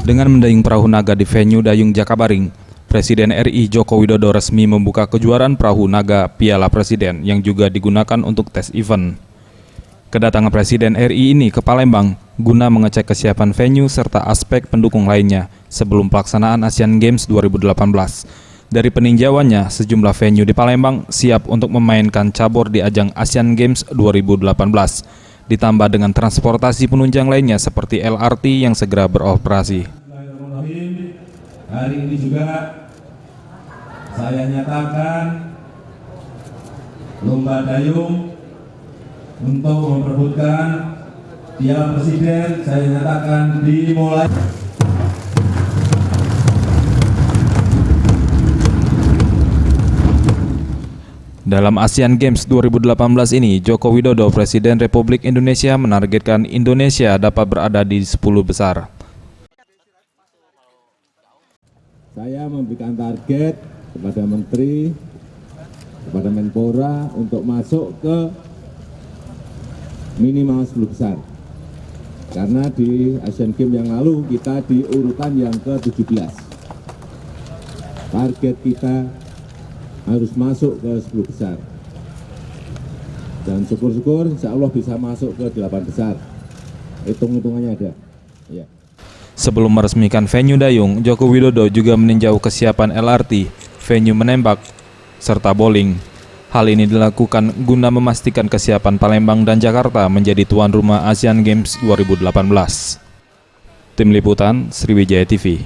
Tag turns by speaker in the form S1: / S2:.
S1: Dengan mendayung perahu naga di venue Dayung Jakabaring, Presiden RI Joko Widodo resmi membuka kejuaraan perahu naga Piala Presiden yang juga digunakan untuk tes event. Kedatangan Presiden RI ini ke Palembang guna mengecek kesiapan venue serta aspek pendukung lainnya sebelum pelaksanaan Asian Games 2018. Dari peninjauannya, sejumlah venue di Palembang siap untuk memainkan cabur di ajang Asian Games 2018. Ditambah dengan transportasi penunjang lainnya seperti LRT yang segera beroperasi.
S2: Hari ini juga saya nyatakan lomba dayung untuk memperebutkan Piala Presiden saya nyatakan dimulai.
S1: Dalam Asian Games 2018 ini, Joko Widodo, Presiden Republik Indonesia, menargetkan Indonesia dapat berada di 10 besar.
S3: Saya memberikan target kepada Menteri, kepada Menpora untuk masuk ke minimal 10 besar. Karena di Asian Games yang lalu kita di urutan yang ke-17. Target kita harus masuk ke 10 besar. Dan syukur-syukur insya Allah bisa masuk ke 8 besar. Hitung-hitungannya ada. Ya.
S1: Sebelum meresmikan venue dayung, Joko Widodo juga meninjau kesiapan LRT, venue menembak, serta bowling. Hal ini dilakukan guna memastikan kesiapan Palembang dan Jakarta menjadi tuan rumah Asian Games 2018. Tim Liputan, Sriwijaya TV.